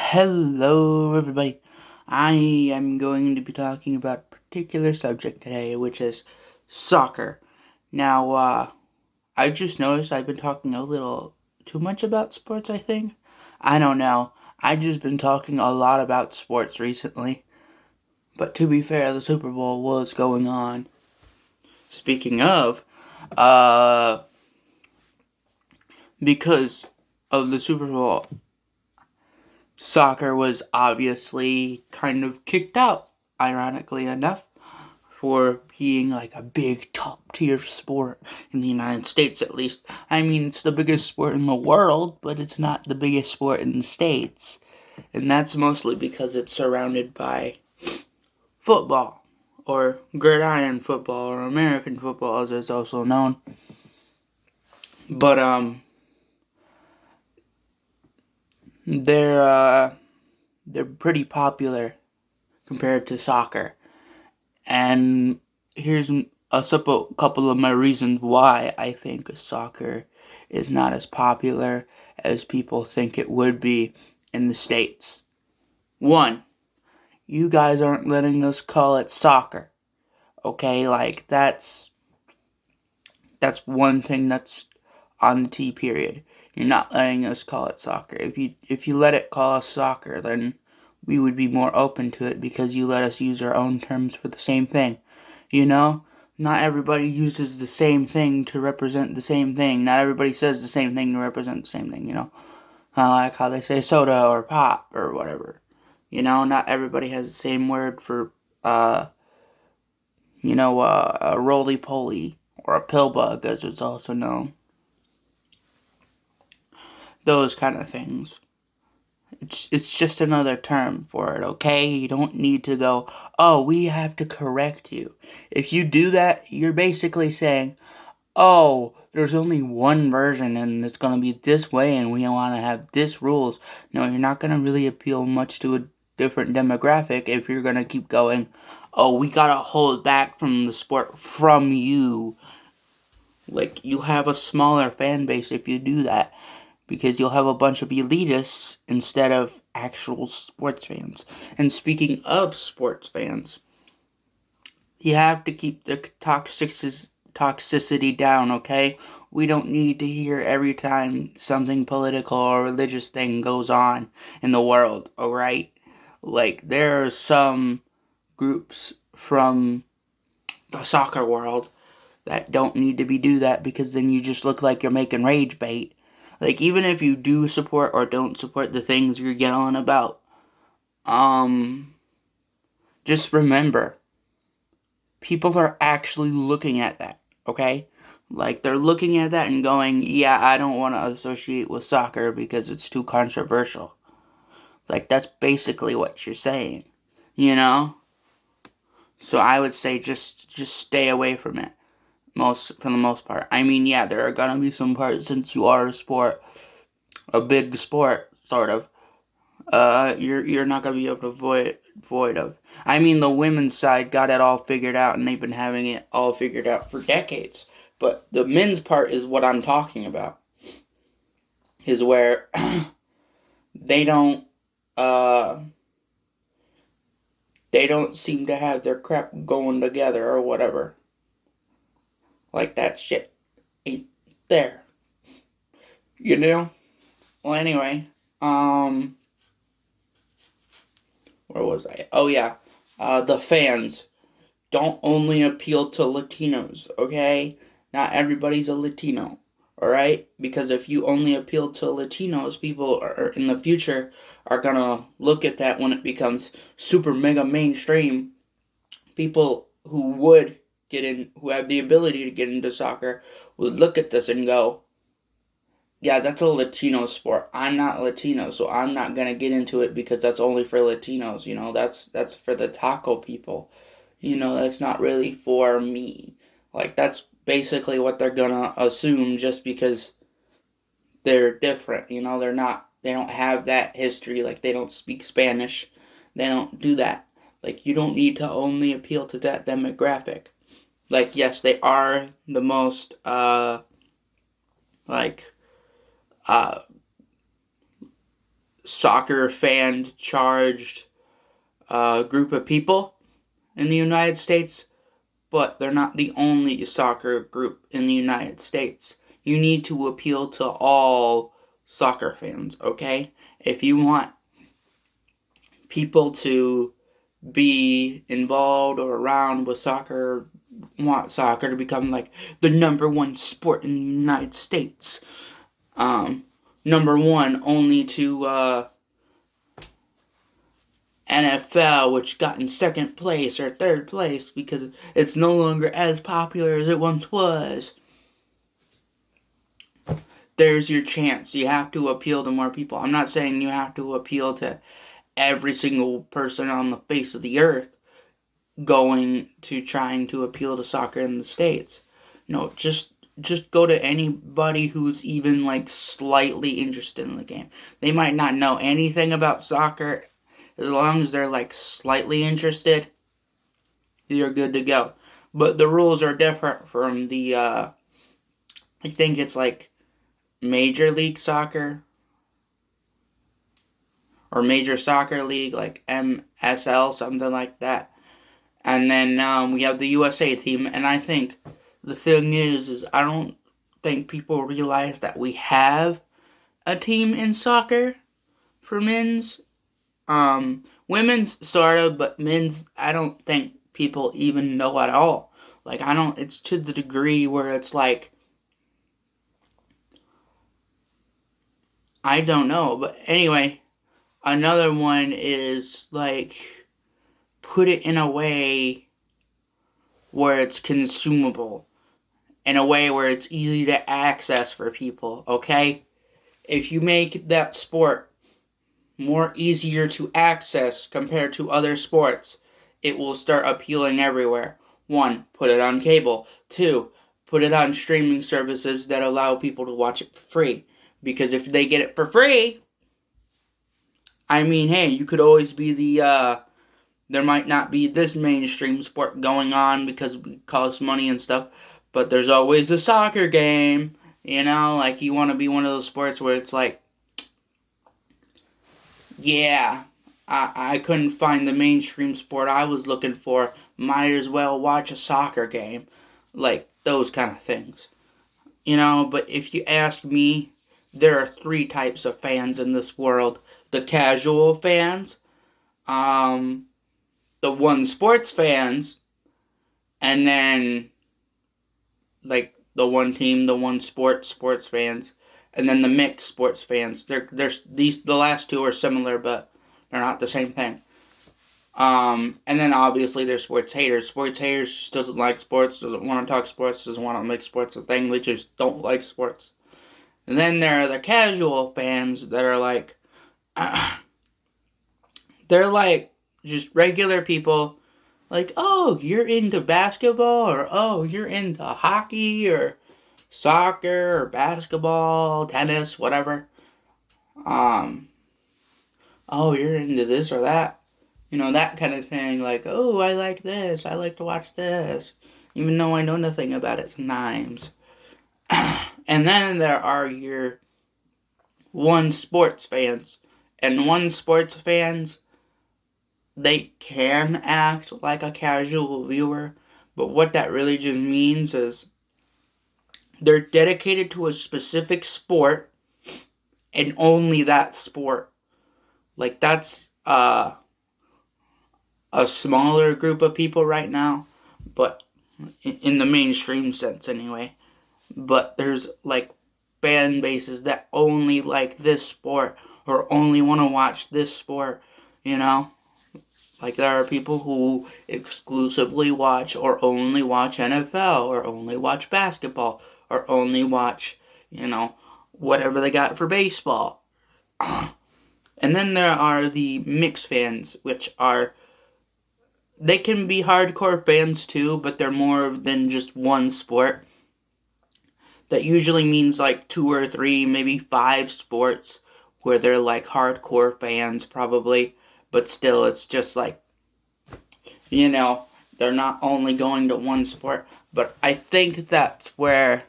Hello, everybody. I am going to be talking about a particular subject today, which is soccer. Now, I just noticed I've been talking a little too much about sports, I think. I don't know. I've just been talking a lot about sports recently. But to be fair, the Super Bowl was going on. Speaking of, uh, because of the Super Bowl, soccer was obviously kind of kicked out, ironically enough, for being like a big top tier sport in the United States, at least. I mean, it's the biggest sport in the world, but it's not the biggest sport in the States. And that's mostly because it's surrounded by football, or gridiron football, or American football, as it's also known. But, they're, they're pretty popular compared to soccer. And here's couple of my reasons why I think soccer is not as popular as people think it would be in the States. One, you guys aren't letting us call it soccer. Okay, like that's one thing that's on the T period. You're not letting us call it soccer. If you let it call us soccer, then we would be more open to it because you let us use our own terms for the same thing. You know? Not everybody uses the same thing to represent the same thing. Not everybody says the same thing to represent the same thing, you know? Like how they say soda or pop or whatever. You know, not everybody has the same word for, a roly-poly or a pill bug, as it's also known. Those kind of things. It's just another term for it, okay? You don't need to go, oh, we have to correct you. If you do that, you're basically saying, oh, there's only one version and it's going to be this way and we want to have this rules. No, you're not going to really appeal much to a different demographic if you're going to keep going, oh, we got to hold back from the sport from you. Like, you'll have a smaller fan base if you do that because you'll have a bunch of elitists instead of actual sports fans. And speaking of sports fans, you have to keep the toxicity down, okay? We don't need to hear every time something political or religious thing goes on in the world, alright? Like, there are some groups from the soccer world that don't need to do that because then you just look like you're making rage bait. Like, even if you do support or don't support the things you're yelling about, just remember, people are actually looking at that, okay? Like, they're looking at that and going, yeah, I don't want to associate with soccer because it's too controversial. Like, that's basically what you're saying, you know? So I would say just stay away from it, for the most part. I mean, yeah, there are gonna be some parts since you are a big sport, sort of. You're not gonna be able to void of. I mean, the women's side got it all figured out, and they've been having it all figured out for decades. But the men's part is what I'm talking about. Is where they don't uh they don't seem to have their crap going together or whatever. Like that shit ain't there. You know? Well, anyway, where was I? Oh yeah, the fans don't only appeal to Latinos, okay? Not everybody's a Latino, alright? Because if you only appeal to Latinos, people are in the future are gonna look at that when it becomes super mega mainstream. People who have the ability to get into soccer, would look at this and go, yeah, that's a Latino sport. I'm not Latino, so I'm not gonna get into it because that's only for Latinos. You know, that's for the taco people. You know, that's not really for me. Like, that's basically what they're gonna assume just because they're different. You know, they don't have that history. Like, they don't speak Spanish. They don't do that. Like, you don't need to only appeal to that demographic. Like, yes, they are the most like uh soccer fan charged group of people in the United States, but they're not the only soccer group in the United States. You need to appeal to all soccer fans, okay? If you want people to be involved or around with soccer, want soccer to become like the number one sport in the United States. Number one only to NFL, which got in second place or third place because it's no longer as popular as it once was. There's your chance. You have to appeal to more people. I'm not saying you have to appeal to every single person on the face of the earth going to trying to appeal to soccer in the States. No, just go to anybody who's even like slightly interested in the game. They might not know anything about soccer. As long as they're like slightly interested, you're good to go. But the rules are different from the I think it's like Major League Soccer or Major Soccer League, like MSL, something like that. And then we have the USA team, and I think the thing is I don't think people realize that we have a team in soccer for men's. Women's sort of, but men's, I don't think people even know at all. Like, it's to the degree where it's like, I don't know. But anyway, another one is like, put it in a way where it's consumable, in a way where it's easy to access for people, okay? If you make that sport more easier to access compared to other sports, it will start appealing everywhere. 1, put it on cable. 2, put it on streaming services that allow people to watch it for free. Because if they get it for free, I mean, hey, you could always be there might not be this mainstream sport going on because it costs money and stuff, but there's always a soccer game, like you want to be one of those sports where it's like, yeah, I couldn't find the mainstream sport I was looking for. Might as well watch a soccer game. Like, those kind of things. But if you ask me, there are 3 types of fans in this world. The casual fans, the one sports fans, and then, like, the one team, the one sports fans. And then the mixed sports fans. The last 2 are similar, but they're not the same thing. And then obviously there's sports haters. Sports haters just doesn't like sports, doesn't want to talk sports, doesn't want to make sports a thing. They just don't like sports. And then there are the casual fans that are like, they're like just regular people. Like, oh, you're into basketball, or oh, you're into hockey, or soccer or basketball, tennis, whatever. Oh, you're into this or that. That kind of thing. Like, oh, I like this. I like to watch this. Even though I know nothing about it sometimes. And then there are your one sports fans. And one sports fans, they can act like a casual viewer. But what that really just means is they're dedicated to a specific sport and only that sport. Like, that's a smaller group of people right now, but in the mainstream sense anyway. But there's like fan bases that only like this sport or only want to watch this sport, Like, there are people who exclusively watch or only watch NFL or only watch basketball or only watch, whatever they got for baseball. And then there are the mixed fans, which they can be hardcore fans too, but they're more than just one sport. That usually means like 2 or 3, maybe 5 sports where they're like hardcore fans probably, but still it's just like, they're not only going to one sport. But I think that's where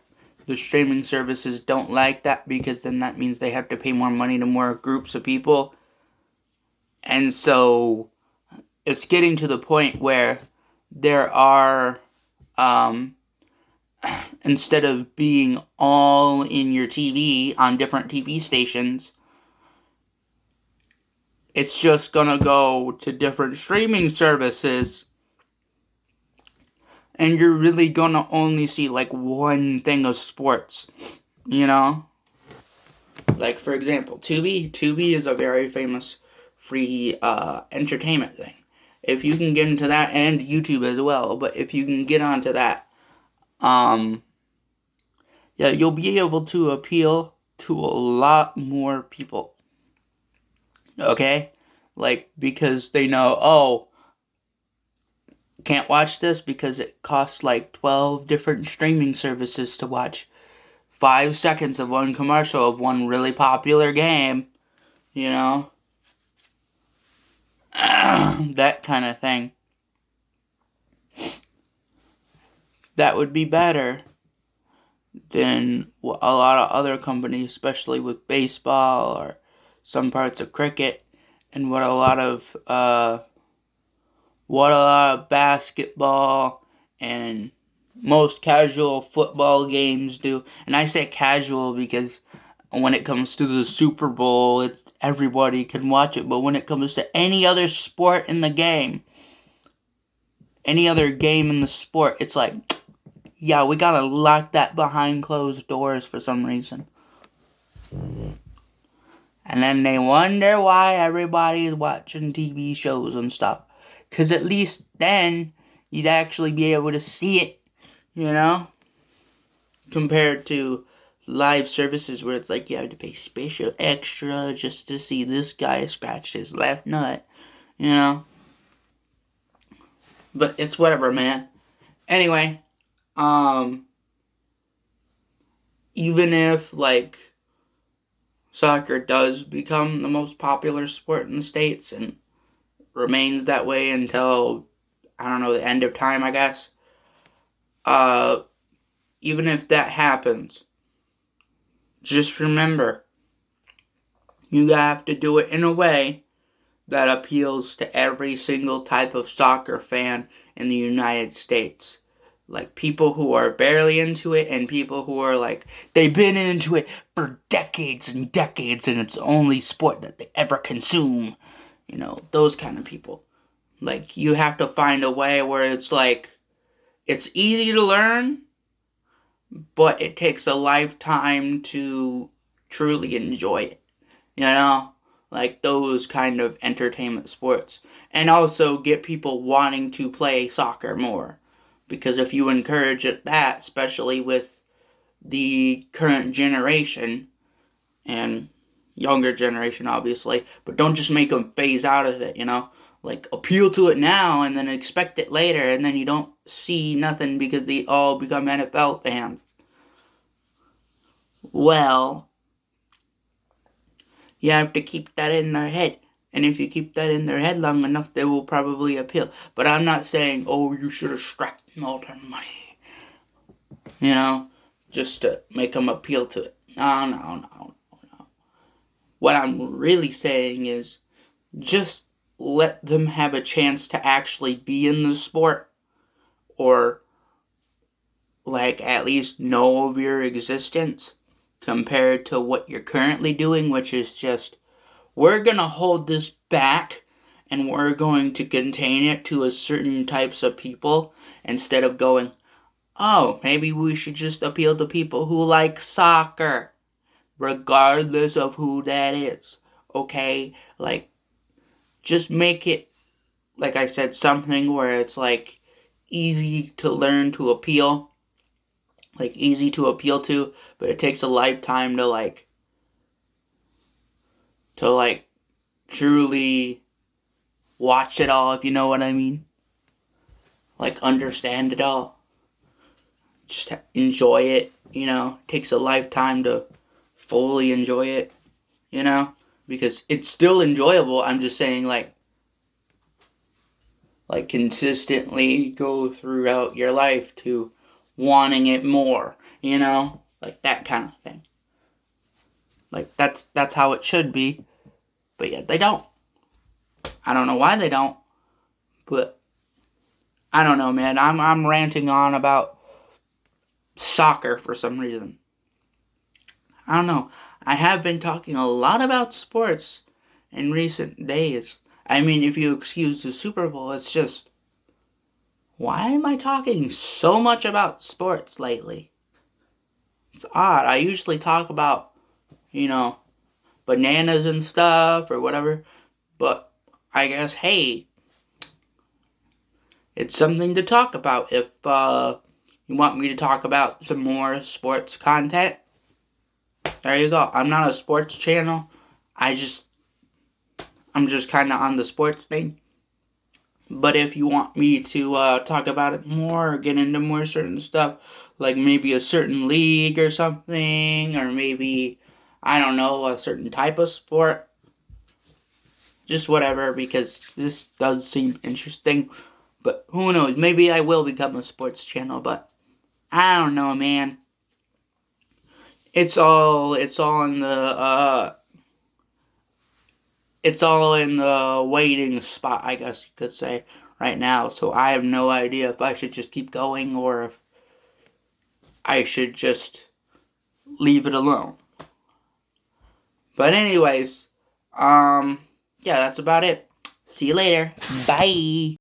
the streaming services don't like that, because then that means they have to pay more money to more groups of people, And so it's getting to the point where there are, instead of being all in your TV on different TV stations, it's just gonna go to different streaming services, and you're really gonna only see like one thing of sports, you know? Like, for example, Tubi is a very famous free entertainment thing. If you can get into that, and YouTube as well, but if you can get onto that, yeah, you'll be able to appeal to a lot more people. Okay? Like, because they know, oh, can't watch this because it costs like 12 different streaming services to watch 5 seconds of one commercial of one really popular game, you know? That kind of thing. That would be better than what a lot of other companies, especially with baseball or some parts of cricket, and what a lot of basketball and most casual football games do. And I say casual because when it comes to the Super Bowl, it's everybody can watch it. But when it comes to any other sport in the game, any other game in the sport, it's like, yeah, we gotta lock that behind closed doors for some reason. And then they wonder why everybody's watching TV shows and stuff. Because at least then you'd actually be able to see it, you know? Compared to live services where it's like you have to pay special extra just to see this guy scratch his left nut, you know? But it's whatever, man. Anyway, even if, like, soccer does become the most popular sport in the States and remains that way until, I don't know, the end of time, I guess. Even if that happens, just remember, you have to do it in a way that appeals to every single type of soccer fan in the United States. Like people who are barely into it and people who are like, they've been into it for decades and decades and it's the only sport that they ever consume. You know, those kind of people. Like, you have to find a way where it's like, it's easy to learn, but it takes a lifetime to truly enjoy it. You know? Like those kind of entertainment sports. And also get people wanting to play soccer more. Because if you encourage that, especially with the current generation, and younger generation, obviously, but don't just make them phase out of it, you know? Like, appeal to it now and then expect it later, and then you don't see nothing because they all become NFL fans. Well, you have to keep that in their head. And if you keep that in their head long enough, they will probably appeal. But I'm not saying, oh, you should extract all their money. You know? Just to make them appeal to it. No. What I'm really saying is, just let them have a chance to actually be in the sport. Or, like, at least know of your existence. Compared to what you're currently doing, which is just, we're going to hold this back and we're going to contain it to a certain types of people instead of going, oh, maybe we should just appeal to people who like soccer, regardless of who that is. Okay? Like, just make it, like I said, something where it's like easy to learn to appeal, like easy to appeal to, but it takes a lifetime to truly watch it all, if you know what I mean. Like, understand it all. Just enjoy it, you know. It takes a lifetime to fully enjoy it, you know. Because it's still enjoyable. I'm just saying, like consistently go throughout your life to wanting it more, you know. Like, that kind of thing. Like, that's how it should be. But yet they don't. I don't know why they don't, but I don't know, man. I'm ranting on about soccer for some reason. I don't know. I have been talking a lot about sports in recent days. I mean, if you excuse the Super Bowl, it's just, why am I talking so much about sports lately? It's odd. I usually talk about, you know, bananas and stuff or whatever, but I guess, hey, it's something to talk about. If you want me to talk about some more sports content, there you go. I'm not a sports channel. I'm just kind of on the sports thing. But if you want me to talk about it more or get into more certain stuff, like maybe a certain league or something, or maybe, I don't know, a certain type of sport, just whatever, because this does seem interesting. But who knows? Maybe I will become a sports channel, but I don't know, man. It's all in the waiting spot, I guess you could say, right now. So I have no idea if I should just keep going or if I should just leave it alone. But anyways, yeah, that's about it. See you later. Bye.